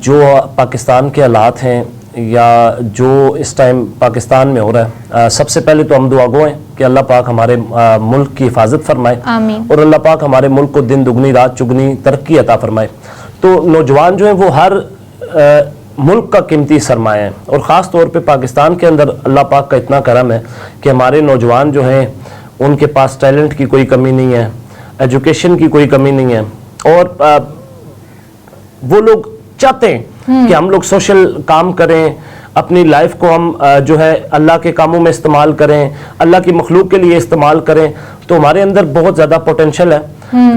جو پاکستان کے حالات ہیں یا جو اس ٹائم پاکستان میں ہو رہا ہے، سب سے پہلے تو ہم دعا گو ہیں کہ اللہ پاک ہمارے ملک کی حفاظت فرمائے، آمین، اور اللہ پاک ہمارے ملک کو دن دگنی رات چگنی ترقی عطا فرمائے۔ تو نوجوان جو ہیں وہ ہر ملک کا قیمتی سرمایہ ہے، اور خاص طور پہ پاکستان کے اندر اللہ پاک کا اتنا کرم ہے کہ ہمارے نوجوان جو ہیں ان کے پاس ٹیلنٹ کی کوئی کمی نہیں ہے، ایجوکیشن کی کوئی کمی نہیں ہے، اور وہ لوگ چاہتے ہیں کہ ہم لوگ سوشل کام کریں، اپنی لائف کو ہم جو ہے اللہ کے کاموں میں استعمال کریں، اللہ کی مخلوق کے لیے استعمال کریں۔ تو ہمارے اندر بہت زیادہ پوٹینشل ہے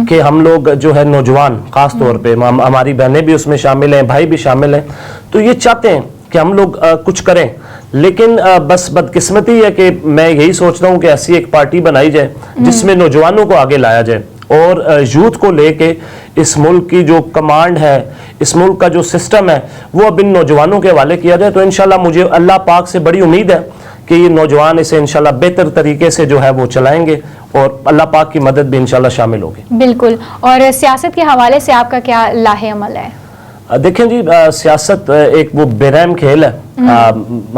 کہ ہم لوگ جو ہے نوجوان، خاص طور پہ ہماری بہنیں بھی اس میں شامل ہیں، بھائی بھی شامل ہیں، تو یہ چاہتے ہیں کہ ہم لوگ کچھ کریں، لیکن بس بدقسمتی ہے کہ میں یہی سوچ رہا ہوں کہ ایسی ایک پارٹی بنائی جائے جس میں نوجوانوں کو آگے لایا جائے، اور یوتھ کو لے کے اس ملک کی جو کمانڈ ہے، اس ملک کا جو سسٹم ہے، وہ اب ان نوجوانوں کے حوالے کیا جائے۔ تو انشاءاللہ مجھے اللہ پاک سے بڑی امید ہے کہ یہ نوجوان اسے انشاءاللہ بہتر طریقے سے جو ہے وہ چلائیں گے، اور اللہ پاک کی مدد بھی انشاءاللہ شامل ہوگی۔ بالکل۔ اور سیاست کے حوالے سے آپ کا کیا لاہ عمل ہے؟ دیکھیں جی، سیاست ایک وہ بے رحم کھیل ہے۔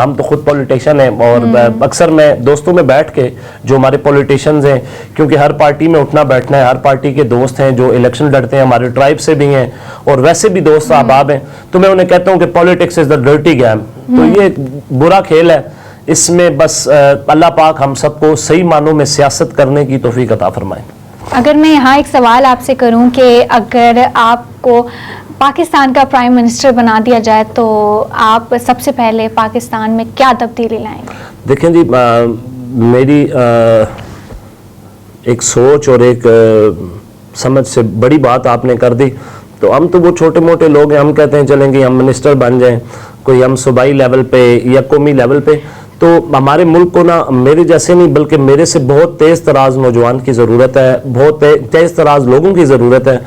ہم تو خود پولیٹیشین ہیں، اور اکثر میں دوستوں میں بیٹھ کے جو ہمارے پولیٹیشینز ہیں، کیونکہ ہر پارٹی میں اٹھنا بیٹھنا ہے، ہر پارٹی کے دوست ہیں جو الیکشن لڑتے ہیں، ہمارے ٹرائب سے بھی ہیں اور ویسے بھی دوست احباب ہیں، تو میں انہیں کہتا ہوں کہ politics is the dirty game. تو یہ برا کھیل ہے، اس میں بس اللہ پاک ہم سب کو صحیح معنوں میں سیاست کرنے کی توفیق عطا فرمائے۔ اگر میں یہاں ایک سوال آپ سے کروں کہ اگر آپ کو پاکستان کا پرائم منسٹر بنا دیا جائے تو آپ سب سے پہلے پاکستان میں کیا تبدیلی لائیں گے؟ دیکھیں جی، میری ایک سوچ اور ایک سمجھ سے بڑی بات آپ نے کر دی۔ تو ہم تو وہ چھوٹے موٹے لوگ ہیں، ہم کہتے ہیں چلیں گے ہم منسٹر بن جائیں، کوئی ہم صوبائی لیول پہ یا قومی لیول پہ۔ تو ہمارے ملک کو نہ میرے جیسے نہیں بلکہ میرے سے بہت تیز تراز نوجوان کی ضرورت ہے، بہت تیز تراز لوگوں کی ضرورت ہے،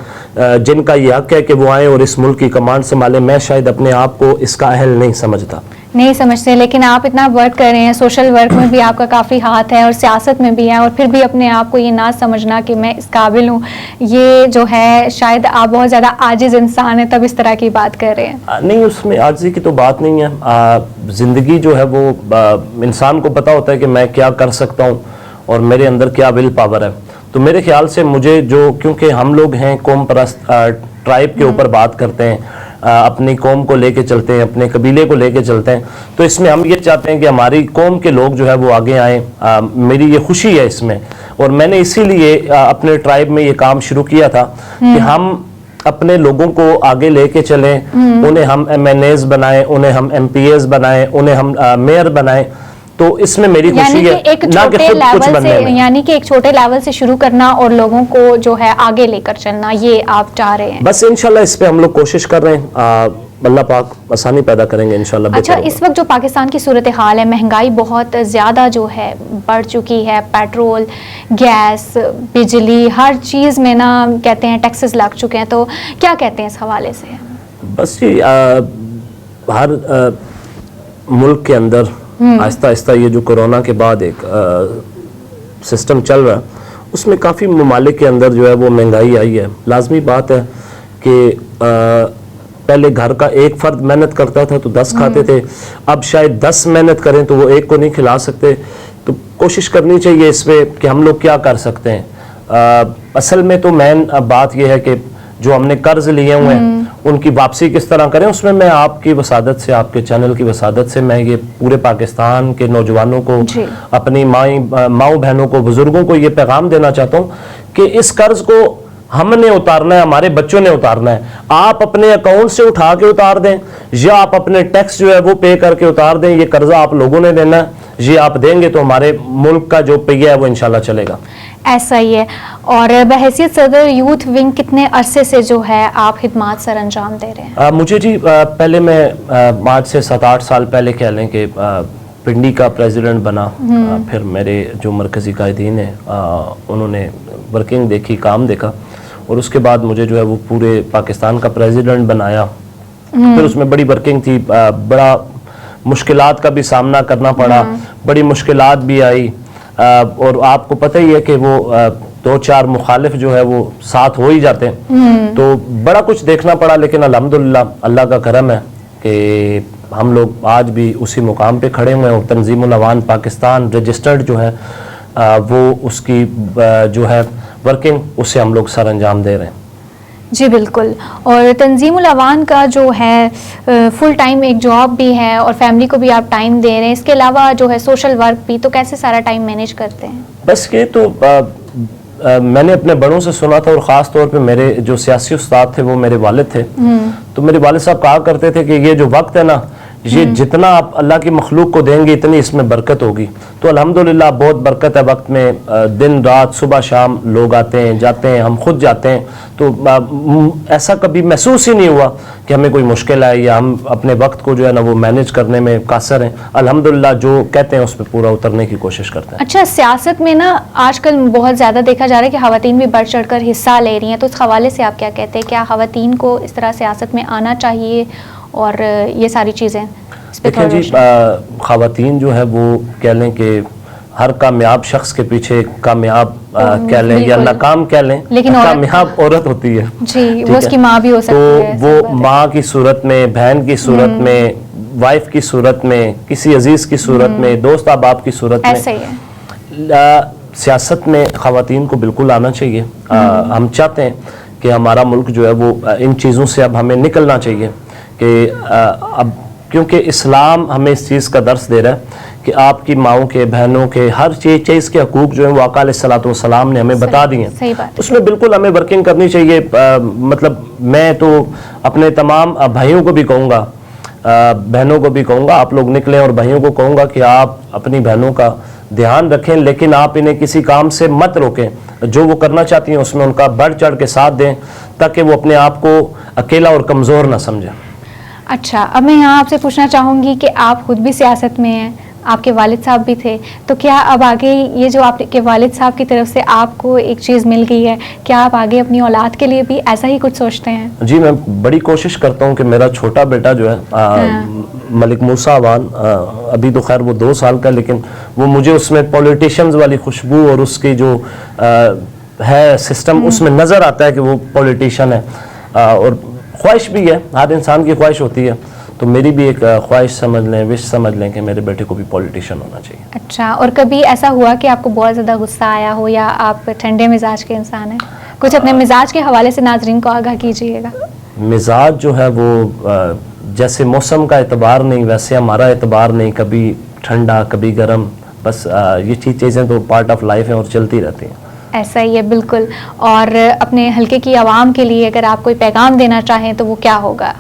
جن کا یہ حق ہے کہ وہ آئیں اور اس ملک کی کمانڈ سنبھالیں۔ میں شاید اپنے آپ کو اس کا اہل نہیں سمجھتا، نہیں سمجھتے، لیکن آپ اتنا ورک کر رہے ہیں، سوشل ورک میں بھی آپ کا کافی ہاتھ ہے اور سیاست میں بھی ہے، اور پھر بھی اپنے آپ کو یہ نہ سمجھنا کہ میں اس قابل ہوں، یہ جو ہے شاید آپ بہت زیادہ عاجز انسان ہیں تب اس طرح کی بات کر رہے ہیں۔ نہیں، اس میں عاجزی کی تو بات نہیں ہے۔ زندگی جو ہے وہ انسان کو پتا ہوتا ہے کہ میں کیا کر سکتا ہوں اور میرے اندر کیا ول پاور ہے۔ تو میرے خیال سے مجھے کیونکہ ہم لوگ ہیں قوم پرست، ٹرائب کے اوپر بات کرتے ہیں، اپنی قوم کو لے کے چلتے ہیں، اپنے قبیلے کو لے کے چلتے ہیں، تو اس میں ہم یہ چاہتے ہیں کہ ہماری قوم کے لوگ جو ہے وہ آگے آئیں۔ میری یہ خوشی ہے اس میں، اور میں نے اسی لیے اپنے ٹرائب میں یہ کام شروع کیا تھا کہ ہم اپنے لوگوں کو آگے لے کے چلیں، انہیں ہم ایم این ایز بنائیں، انہیں ہم ایم پی ایز بنائیں، انہیں ہم میئر بنائیں۔ تو اس میں میری خوشی ہے، نہ کہ خود کچھ بننے میں۔ یعنی کہ ایک چھوٹے لیول سے شروع کرنا اور لوگوں کو جو ہے آگے لے کر چلنا، یہ آپ چاہ رہے ہیں؟ بس انشاءاللہ اس پہ ہم لوگ کوشش کر رہے ہیں، اللہ پاک آسانی پیدا کریں گے انشاءاللہ۔ اچھا، اس وقت جو پاکستان کی صورتحال ہے، مہنگائی بہت زیادہ جو ہے بڑھ چکی ہے، پیٹرول، گیس، بجلی، ہر چیز میں نا کہتے ہیں ٹیکسز لگ چکے ہیں، تو کیا کہتے ہیں اس حوالے سے؟ بس جی، ہر ملک کے اندر آہستہ آہستہ یہ جو کورونا کے بعد ایک سسٹم چل رہا ہے، اس میں کافی ممالک کے اندر جو ہے وہ مہنگائی آئی ہے۔ لازمی بات ہے کہ پہلے گھر کا ایک فرد محنت کرتا تھا تو 10 کھاتے تھے، اب شاید 10 محنت کریں تو وہ ایک کو نہیں کھلا سکتے۔ تو کوشش کرنی چاہیے اس پہ کہ ہم لوگ کیا کر سکتے ہیں۔ اصل میں تو مین بات یہ ہے کہ جو ہم نے قرض لیے ہوئے ہیں ان کی واپسی کس طرح کریں۔ اس میں آپ کی وسادت سے، آپ کے چینل کی وسادت سے میں یہ پورے پاکستان کے نوجوانوں کو، اپنی ماؤں بہنوں کو، بزرگوں کو یہ پیغام دینا چاہتا ہوں کہ اس قرض کو ہم نے اتارنا ہے، ہمارے بچوں نے اتارنا ہے۔ آپ اپنے اکاؤنٹ سے اٹھا کے اتار دیں یا آپ اپنے ٹیکس جو ہے وہ پے کر کے اتار دیں، یہ قرضہ آپ لوگوں نے دینا ہے، یہ آپ دیں گے تو ہمارے ملک کا جو پہیہ ہے وہ انشاءاللہ چلے گا۔ ایسا ہی ہے۔ اور بحیثیت صدر یوتھ ونگ کتنے عرصے سے جو ہے آپ خدمات سر انجام دے رہے ہیں؟ مجھے جی پہلے میں آج سے 7-8 سال پہلے کہہ لیں کہ پنڈی کا پریزیڈنٹ بنا، پھر میرے جو مرکزی قائدین ہیں انہوں نے ورکنگ دیکھی، کام دیکھا، اور اس کے بعد مجھے جو ہے وہ پورے پاکستان کا پریزیڈنٹ بنایا۔ پھر اس میں بڑی ورکنگ تھی، بڑا مشکلات کا بھی سامنا کرنا پڑا، بڑی مشکلات بھی آئی، اور آپ کو پتہ ہی ہے کہ وہ دو چار مخالف جو ہے وہ ساتھ ہو ہی جاتے ہیں. تو بڑا کچھ دیکھنا پڑا, لیکن الحمدللہ اللہ کا کرم ہے کہ ہم لوگ آج بھی اسی مقام پہ کھڑے ہوئے ہیں, اور تنظیم العوان پاکستان رجسٹرڈ جو ہے وہ اس کی جو ہے ورکنگ اسے ہم لوگ سر انجام دے رہے ہیں. جی بالکل. اور تنظیم العوان کا جو ہے فل ٹائم ایک جاب بھی ہے اور فیملی کو بھی آپ ٹائم دے رہے ہیں, اس کے علاوہ جو ہے سوشل ورک بھی, تو کیسے سارا ٹائم مینیج کرتے ہیں؟ بس یہ تو میں نے اپنے بڑوں سے سنا تھا, اور خاص طور پہ میرے جو سیاسی استاد تھے وہ میرے والد تھے. تو میرے والد صاحب کہا کرتے تھے کہ یہ جو وقت ہے نا, یہ جتنا آپ اللہ کی مخلوق کو دیں گے اتنی اس میں برکت ہوگی. تو الحمدللہ بہت برکت ہے وقت میں. دن رات صبح شام لوگ آتے ہیں جاتے ہیں, ہم خود جاتے ہیں. تو ایسا کبھی محسوس ہی نہیں ہوا کہ ہمیں کوئی مشکل ہے یا ہم اپنے وقت کو جو ہے نا وہ مینیج کرنے میں قاصر ہیں. الحمدللہ جو کہتے ہیں اس پہ پورا اترنے کی کوشش کرتے ہیں. اچھا, سیاست میں نا آج کل بہت زیادہ دیکھا جا رہا ہے کہ خواتین بھی بڑھ چڑھ کر حصہ لے رہی ہیں, تو اس حوالے سے آپ کیا کہتے ہیں؟ کیا خواتین کو اس طرح سیاست میں آنا چاہیے اور یہ ساری چیزیں؟ دیکھیں جی, خواتین جو ہے وہ کہہ لیں کہ ہر کامیاب شخص کے پیچھے کامیاب کہہ لیں یا ناکام کہہ لیں, لیکن کامیاب عورت ہوتی ہے. جی, وہ اس کی ماں بھی ہو سکتی ہے. تو وہ ماں کی صورت میں, بہن کی صورت میں, وائف کی صورت میں, کسی عزیز کی صورت میں, دوست احباب کی صورت میں. ایسے ہی ہے. سیاست میں خواتین کو بالکل آنا چاہیے. ہم چاہتے ہیں کہ ہمارا ملک جو ہے وہ ان چیزوں سے اب ہمیں نکلنا چاہیے کہ اب, کیونکہ اسلام ہمیں اس چیز کا درس دے رہا ہے کہ آپ کی ماؤں کے, بہنوں کے, ہر چیز کے حقوق جو ہیں وہ آقا علیہ الصلوۃ والسلام نے ہمیں بتا دی ہیں. اس میں بالکل ہمیں ورکنگ کرنی چاہیے. مطلب میں تو اپنے تمام بھائیوں کو بھی کہوں گا, بہنوں کو بھی کہوں گا, آپ لوگ نکلیں, اور بھائیوں کو کہوں گا کہ آپ اپنی بہنوں کا دھیان رکھیں, لیکن آپ انہیں کسی کام سے مت روکیں. جو وہ کرنا چاہتی ہیں اس میں ان کا بڑھ چڑھ کے ساتھ دیں, تاکہ وہ اپنے آپ کو اکیلا اور کمزور نہ سمجھیں. اچھا, اب میں یہاں آپ سے پوچھنا چاہوں گی کہ آپ خود بھی سیاست میں ہیں, آپ کے والد صاحب بھی تھے, تو کیا اب آگے یہ جو آپ کے والد صاحب کی طرف سے آپ کو ایک چیز مل گئی ہے, کیا آپ آگے اپنی اولاد کے لیے بھی ایسا ہی کچھ سوچتے ہیں؟ جی, میں بڑی کوشش کرتا ہوں کہ میرا چھوٹا بیٹا جو ہے ملک موسیٰ عوان, ابھی تو خیر وہ 2 سال کا, لیکن وہ مجھے اس میں پولیٹیشنز والی خوشبو اور اس کی جو ہے سسٹم اس میں نظر آتا ہے کہ وہ پولیٹیشین ہے. اور خواہش بھی ہے, ہر انسان کی خواہش ہوتی ہے, تو میری بھی ایک خواہش سمجھ لیں, وش سمجھ لیں کہ میرے بیٹے کو بھی پولیٹیشین ہونا چاہیے. اچھا, اور کبھی ایسا ہوا کہ آپ کو بہت زیادہ غصہ آیا ہو, یا آپ ٹھنڈے مزاج کے انسان ہیں؟ کچھ اپنے مزاج کے حوالے سے ناظرین کو آگاہ کیجیے گا. مزاج جو ہے وہ جیسے موسم کا اعتبار نہیں ویسے ہمارا اعتبار نہیں, کبھی ٹھنڈا کبھی گرم, بس یہ چیزیں تو پارٹ آف لائف ہیں اور چلتی رہتی ہیں. ایسا ہی ہے بالکل. اور اپنے حلقے کی عوام کے لیے اگر آپ کوئی پیغام دینا چاہیں تو وہ کیا ہوگا؟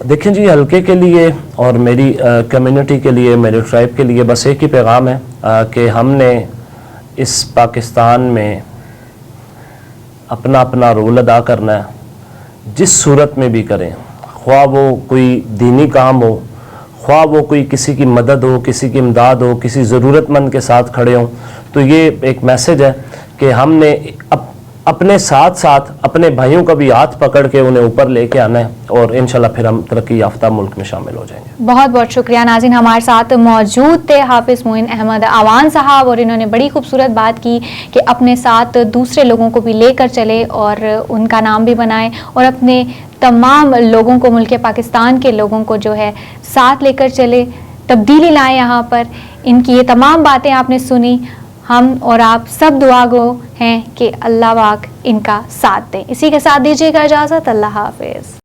دیکھیں جی, حلقے کے لیے اور میری کمیونٹی کے لیے, میرے ٹرائب کے لیے بس ایک ہی پیغام ہے کہ ہم نے اس پاکستان میں اپنا اپنا رول ادا کرنا ہے, جس صورت میں بھی کریں, خواہ وہ کوئی دینی کام ہو, خواہ وہ کوئی کسی کی مدد ہو, کسی کی امداد ہو, کسی ضرورت مند کے ساتھ کھڑے ہوں. تو یہ ایک میسج ہے کہ ہم نے اپنے ساتھ ساتھ اپنے بھائیوں کا بھی ہاتھ پکڑ کے انہیں اوپر لے کے آنا ہے, اور انشاءاللہ پھر ہم ترقی یافتہ ملک میں شامل ہو جائیں گے. بہت بہت شکریہ. ناظرین, ہمارے ساتھ موجود تھے حافظ معین احمد عوان صاحب, اور انہوں نے بڑی خوبصورت بات کی کہ اپنے ساتھ دوسرے لوگوں کو بھی لے کر چلے اور ان کا نام بھی بنائے, اور اپنے تمام لوگوں کو, ملک پاکستان کے لوگوں کو جو ہے ساتھ لے کر چلے, تبدیلی لائیں یہاں پر. ان کی یہ تمام باتیں آپ نے سنی. ہم اور آپ سب دعا گو ہیں کہ اللہ پاک ان کا ساتھ دیں. اسی کے ساتھ دیجیے گا اجازت. اللہ حافظ.